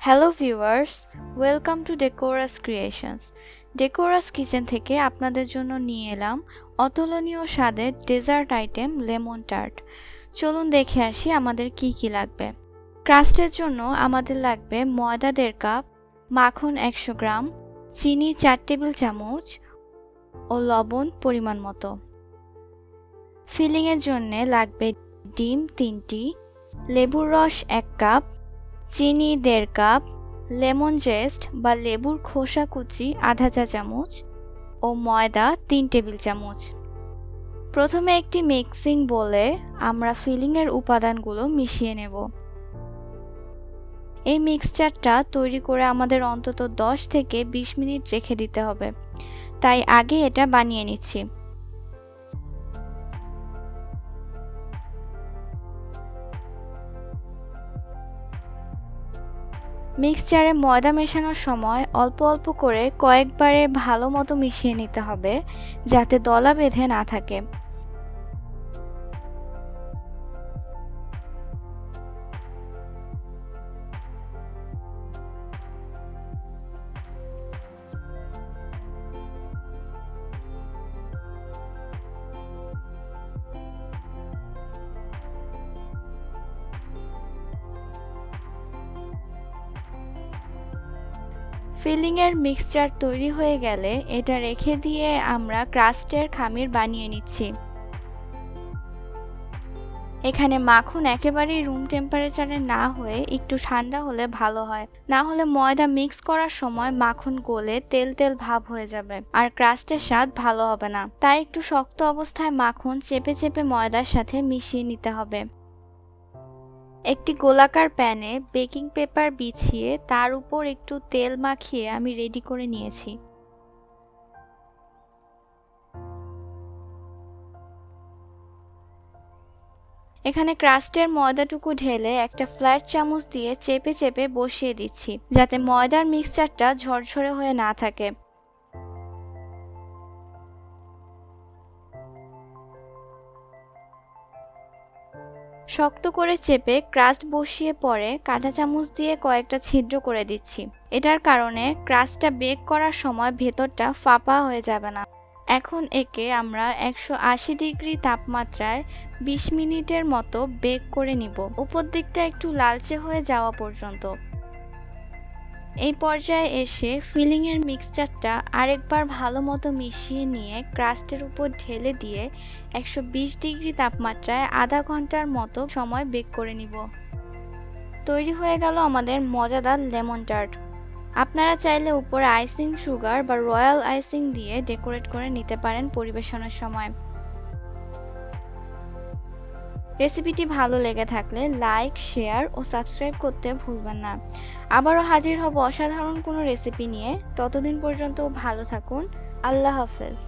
Hello viewers, welcome to decorous creations. Decorous kitchen থেকে আপনাদের জন্য নিয়ে এলাম অতুলনীয় স্বাদের ডেজার্ট আইটেম লেমন টার্ট। চলুন দেখে আসি আমাদের কি কি লাগবে। ক্রাস্টের জন্য আমাদের লাগবে ময়দা 1.5 কাপ, মাখন 100 গ্রাম, চিনি 4 টেবিল চামচ ও লবণ পরিমাণ মতো। ফিলিংয়ের জন্য লাগবে ডিম 3টি, লেবুর রস 1 কাপ, চিনি 1.5 কাপ, লেমন জেস্ট বা লেবুর খোসা কুচি আধা চা চামচ ও ময়দা 3 টেবিল চামচ। প্রথমে একটি মিক্সিং বোলে আমরা ফিলিংয়ের উপাদানগুলো মিশিয়ে নেব। এই মিক্সচারটা তৈরি করে আমাদের অন্তত 10 থেকে 20 মিনিট রেখে দিতে হবে, তাই আগে এটা বানিয়ে নিচ্ছি। মিক্সচারে ময়দা মেশানোর সময় অল্প অল্প করে কয়েকবারে ভালো মতো মিশিয়ে নিতে হবে, যাতে দলা বেঁধে না থাকে। ফিলিংয়ের মিক্সচার তৈরি হয়ে গেলে এটা রেখে দিয়ে আমরা ক্রাস্টের খামির বানিয়ে নিচ্ছি। এখানে মাখন একেবারেই রুম টেম্পারেচারে না হয়ে একটু ঠান্ডা হলে ভালো হয়, না হলে ময়দা মিক্স করার সময় মাখন গলে তেল তেল ভাব হয়ে যাবে আর ক্রাস্টের স্বাদ ভালো হবে না। তাই একটু শক্ত অবস্থায় মাখন চেপে চেপে ময়দার সাথে মিশিয়ে নিতে হবে। একটি গোলাকার প্যানে বেকিং পেপার বিছিয়ে তার উপর একটু তেল মাখিয়ে আমি রেডি করে নিয়েছি। এখানে ক্রাস্টের ময়দাটুকু ঢেলে একটা ফ্ল্যাট চামচ দিয়ে চেপে চেপে বসিয়ে দিচ্ছি, যাতে ময়দার মিক্সচারটা ঝরঝরে হয়ে না থাকে। শক্ত করে চেপে ক্রাস্ট বসিয়ে পরে কাঁটা চামচ দিয়ে কয়েকটা ছিদ্র করে দিচ্ছি। এটার কারণে ক্রাস্টটা বেক করার সময় ভেতরটা ফাঁপা হয়ে যাবে না। এখন একে আমরা 180 ডিগ্রি তাপমাত্রায় 20 মিনিটের মতো বেক করে নিব, উপর দিকটা একটু লালচে হয়ে যাওয়া পর্যন্ত। এই পর্যায়ে এসে ফিলিংয়ের মিক্সচারটা আরেকবার ভালো মতো মিশিয়ে নিয়ে ক্রাস্টের উপর ঢেলে দিয়ে 120 ডিগ্রি তাপমাত্রায় আধা ঘন্টার মতো সময় বেক করে নিব। তৈরি হয়ে গেল আমাদের মজাদার লেমন টার্ট। আপনারা চাইলে উপরে আইসিং সুগার বা রয়্যাল আইসিং দিয়ে ডেকোরেট করে নিতে পারেন পরিবেশনের সময়। রেসিপিটি ভালো লেগে থাকলে লাইক, শেয়ার ও সাবস্ক্রাইব করতে ভুলবেন না। আবারও হাজির হব অসাধারণ কোনো রেসিপি নিয়ে। ততদিন পর্যন্ত ভালো থাকুন। আল্লাহ হাফেজ।